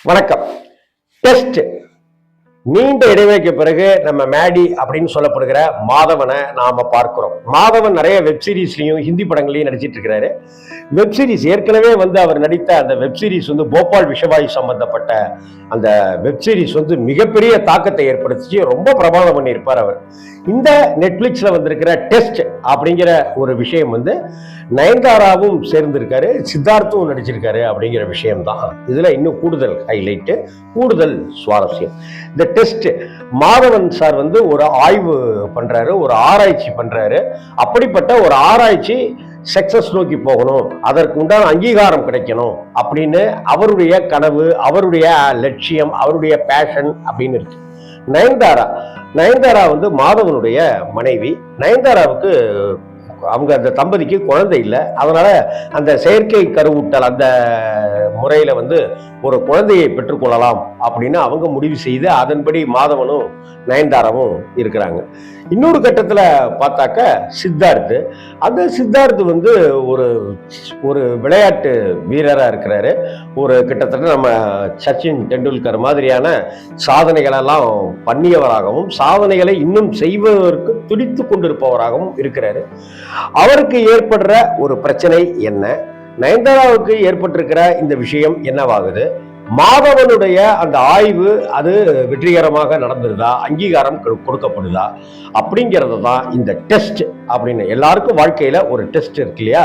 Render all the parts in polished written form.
வணக்கம். டெஸ்ட் நீண்ட இடைவெளிக்கு பிறகு நம்ம மேடி அப்படின்னு சொல்லப்படுகிற மாதவனை நாம பார்க்கிறோம். மாதவன் நிறைய வெப்சீரிஸ்லயும் ஹிந்தி படங்களையும் நடிச்சிட்டு இருக்கிறாரு. வெப்சீரிஸ் ஏற்கனவே அவர் நடித்த அந்த வெப்சீரிஸ் போபால் விஷவாயு சம்பந்தப்பட்ட அந்த வெப்சீரிஸ் மிகப்பெரிய தாக்கத்தை ஏற்படுத்தி ரொம்ப பிரபலம் பண்ணியிருப்பார் அவர். இந்த நெட்ஃபிளிக்ஸ்ல வந்திருக்கிற டெஸ்ட் அப்படிங்கிற ஒரு விஷயம் நயன்தாராவும் சேர்ந்திருக்காரு, சித்தார்த்தும் நடிச்சிருக்காரு அப்படிங்கிற விஷயம் தான் இதுல இன்னும் கூடுதல் ஹைலைட், கூடுதல் சுவாரஸ்யம். இந்த டெஸ்ட் மாதவன் சார் ஒரு ஆய்வு பண்றாரு, ஒரு ஆராய்ச்சி பண்றாரு. அப்படிப்பட்ட ஒரு ஆராய்ச்சி சக்சஸ் நோக்கி போகணும், அதற்கு உண்டான அங்கீகாரம் கிடைக்கணும் அப்படின்னு அவருடைய கனவு, அவருடைய லட்சியம், அவருடைய பேஷன் அப்படின்னு இருக்கு. நயன்தாரா மாதவனுடைய மனைவி. நயன்தாராவுக்கு அவங்க அந்த தம்பதிக்கு குழந்தை இல்லை, அதனால அந்த செயற்கை கருவூட்டல் அந்த முறையில ஒரு குழந்தையை பெற்றுக்கொள்ளலாம் அப்படின்னு அவங்க முடிவு செய்து அதன்படி மாதவனும் நயன்தாராவும் இருக்கிறாங்க. இன்னொரு கட்டத்துல பார்த்தாக்க சித்தார்த்து, அந்த சித்தார்த்து ஒரு ஒரு விளையாட்டு வீரரா இருக்கிறாரு. ஒரு கிட்டத்தட்ட நம்ம சச்சின் டெண்டுல்கர் மாதிரியான சாதனைகளெல்லாம் பண்ணியவராகவும் சாதனைகளை இன்னும் செய்வதற்கு துடித்து கொண்டிருப்பவராகவும் இருக்கிறாரு. அவருக்கு ஏற்படுற ஒரு பிரச்சனை என்ன, நயன்தாராவுக்கு ஏற்பட்டிருக்கிற இந்த விஷயம் என்னவாகுது, மாதவனுடைய அந்த ஆய்வு அது வெற்றிகரமாக நடந்துருதா, அங்கீகாரம் கொடுக்கப்படுதா அப்படிங்கிறது தான் இந்த டெஸ்ட் அப்படின்னு. எல்லாருக்கும் வாழ்க்கையில ஒரு டெஸ்ட் இருக்கு இல்லையா,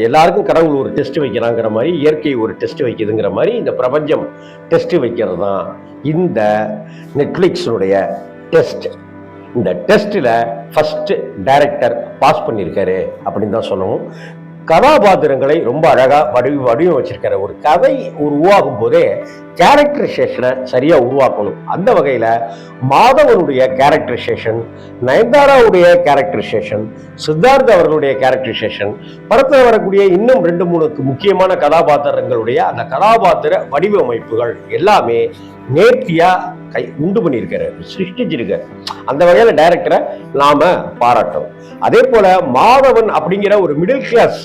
எல்லாருக்கும் கடவுள் ஒரு டெஸ்ட் வைக்கிறாங்கிற மாதிரி, இயற்கை ஒரு டெஸ்ட் வைக்குதுங்கிற மாதிரி இந்த பிரபஞ்சம் டெஸ்ட் வைக்கிறது தான் இந்த நெட்ஃபிளிக்ஸுடைய டெஸ்ட். இந்த டெஸ்ட்ல ஃபர்ஸ்ட் டைரக்டர் பாஸ் பண்ணியிருக்காரு அப்படின்னு தான் சொல்லணும். கதாபாத்திரங்களை ரொம்ப அழகா வடிவமைச்சிருக்கிற ஒரு கதை உருவாகும் போதே கேரக்டரைசேஷனை சரியா உருவாக்கணும். அந்த வகையில மாதவனுடைய கேரக்டரைசேஷன், நயன்தாராவுடைய கேரக்டரைசேஷன், சித்தார்த் அவர்களுடைய கேரக்டரைசேஷன், படத்தில் வரக்கூடிய இன்னும் 2-3 முக்கியமான கதாபாத்திரங்களுடைய அந்த கதாபாத்திர வடிவமைப்புகள் எல்லாமே நேர்த்தியா உண்டு பண்ணியிருக்காரு, சிருஷ்டிச்சிருக்காரு. அந்த வகையில டைரக்டரை நாம பாராட்டோம். அதே போல மாதவன் அப்படிங்கிற ஒரு மிடில் கிளாஸ்,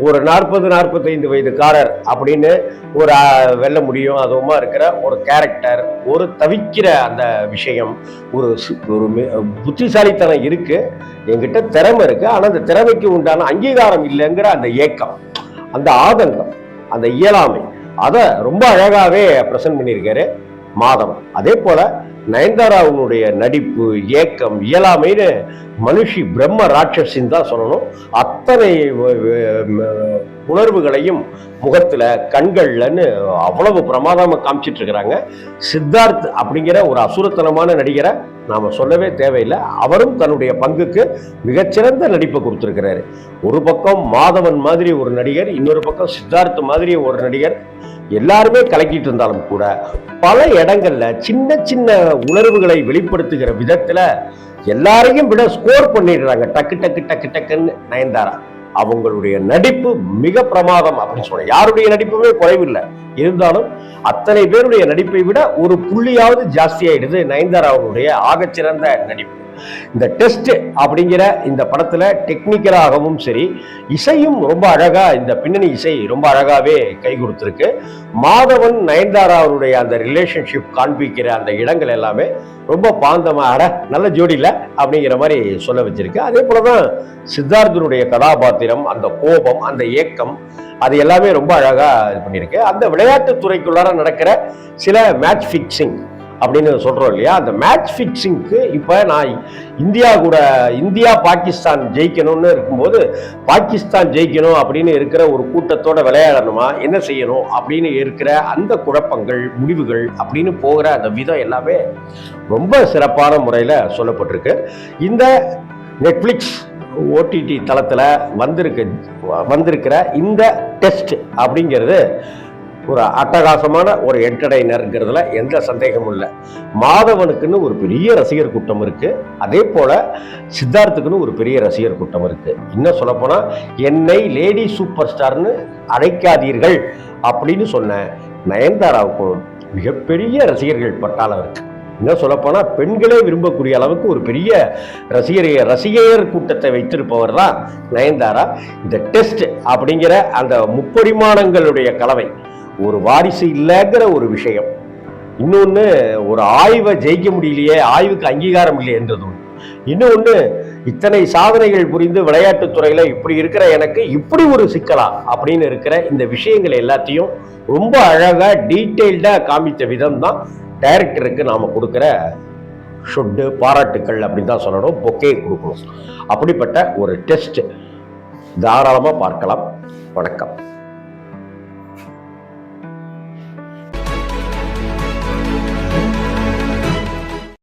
ஒரு 40-45 வயதுக்காரர் அப்படின்னு ஒரு வெல்ல முடியும் அதுவுமா இருக்கிற ஒரு கேரக்டர், ஒரு தவிக்கிற அந்த விஷயம், ஒரு புத்திசாலித்தனம் இருக்கு, என்கிட்ட திறமை இருக்கு, ஆனா அந்த திறமைக்கு உண்டான அங்கீகாரம் இல்லைங்கிற அந்த ஏக்கம், அந்த ஆதங்கம், அந்த இயலாமை, அதை ரொம்ப அழகாவே பிரசன்ட் பண்ணியிருக்காரு மாதவன். அதே போல நயன்தாராவுடைய நடிப்பு, ஏக்கம், இயலாமைன்னு மனுஷி பிரம்ம ராட்சசின்னு தான் சொல்லணும். அத்தனை உணர்வுகளையும் முகத்துல, கண்கள்லன்னு அவ்வளவு பிரமாதமா காமிச்சிட்டு இருக்கிறாங்க. சித்தார்த் அப்படிங்கிற ஒரு அசுரத்தனமான நடிகரை நாம சொல்லவே தேவையில்லை. அவரும் தன்னுடைய பங்குக்கு மிகச்சிறந்த நடிப்பை கொடுத்திருக்கிறாரு. ஒரு பக்கம் மாதவன் மாதிரி ஒரு நடிகர், இன்னொரு பக்கம் சித்தார்த் மாதிரி ஒரு நடிகர், எல்லாருமே கலக்கிட்டு இருந்தாலும் கூட பல இடங்கள்ல சின்ன சின்ன உணர்வுகளை வெளிப்படுத்துகிற விதத்துல எல்லாரையும் விட ஸ்கோர் பண்ணிடுறாங்க. டக்கு டக்கு டக்கு டக்குன்னு நயன்தாரா அவங்களுடைய நடிப்பு மிக பிரமாதம் அப்படின்னு சொல்ல, யாருடைய நடிப்புமே குறைவில்லை, இருந்தாலும் அத்தனை பேருடைய நடிப்பை விட ஒரு புள்ளியாவது ஜாஸ்தி ஆயிடுது நயன்தாராவுடைய ஆகச்சிறந்த நடிப்பு. இந்த டெஸ்ட் அப்படிங்கிற இந்த படத்துல டெக்னிக்கலாகவும் சரி, இசையும் ரொம்ப அழகா, இந்த பின்னணி இசை ரொம்ப அழகாவே கை கொடுத்திருக்கு. மாதவன் நயன்தாராவுடைய அந்த ரிலேஷன்ஷிப் காண்பிக்கிற அந்த இடங்கள் எல்லாமே ரொம்ப பாந்தமாக நல்ல ஜோடியில அப்படிங்கிற மாதிரி சொல்ல வச்சிருக்கு. அதே போலதான் சித்தார்த்தனுடைய கதாபாத்திரம், அந்த கோபம், அந்த ஏக்கம், அது எல்லாமே ரொம்ப அழகா இது பண்ணியிருக்கு. அந்த விளையாட்டு துறைக்குள்ளார நடக்கிற சில மேட்ச் ஃபிக்சிங் அப்படின்னு சொல்றோம் இல்லையா, அந்த மேட்ச் ஃபிக்சிங்க்கு இப்ப நான் இந்தியா பாகிஸ்தான் ஜெயிக்கணும்னு இருக்கும்போது, பாகிஸ்தான் ஜெயிக்கணும் அப்படின்னு இருக்கிற ஒரு கூட்டத்தோட விளையாடணுமா, என்ன செய்யணும் அப்படின்னு இருக்கிற அந்த குழப்பங்கள், முடிவுகள் அப்படின்னு போகிற அந்த விதம் எல்லாமே ரொம்ப சிறப்பான முறையில சொல்லப்பட்டிருக்கு. இந்த நெட்ஃபிளிக்ஸ் OTT தளத்துல வந்திருக்கிற இந்த டெஸ்ட் அப்படிங்கிறது ஒரு அட்டகாசமான ஒரு என்டர்டைனர்ங்கிறதுல எந்த சந்தேகமும் இல்லை. மாதவனுக்குன்னு ஒரு பெரிய ரசிகர் கூட்டம் இருக்கு, அதே போல சித்தார்த்துக்குன்னு ஒரு பெரிய ரசிகர் கூட்டம் இருக்கு. இன்னும் சொல்ல போனா, என்னை லேடி சூப்பர் ஸ்டார்னு அழைக்காதீர்கள் அப்படின்னு சொன்ன நயன்தாராவுக்கு மிகப்பெரிய ரசிகர்கள் பட்டாளம் இருக்கு. இன்னும் சொல்லப்போனா, பெண்களே விரும்பக்கூடிய அளவுக்கு ஒரு பெரிய ரசிகர் கூட்டத்தை வைத்திருப்பவர் தான் நயன்தாரா. இந்த டெஸ்ட் அப்படிங்கிற அந்த முப்பரிமாணங்களுடைய கலவை, ஒரு வாரிசு இல்லைங்கிற ஒரு விஷயம், இன்னொன்று ஒரு ஆய்வை ஜெயிக்க முடியலையே, ஆய்வுக்கு அங்கீகாரம் இல்லையென்றது ஒன்று. இன்னொன்று இத்தனை சாதனைகள் புரிந்து விளையாட்டுத் துறையில இப்படி இருக்கிற எனக்கு இப்படி ஒரு சிக்கலா அப்படின்னு இருக்கிற இந்த விஷயங்கள் எல்லாத்தையும் ரொம்ப அழகா டீட்டெயில்டா காமித்த விதம் தான் டைரக்டருக்கு நாம கொடுக்குற ஷுட்டு பாராட்டுக்கள் அப்படின்னு தான் சொல்லணும், பொக்கே கொடுக்கணும். அப்படிப்பட்ட ஒரு டெஸ்ட் தாராளமாக பார்க்கலாம். வணக்கம்.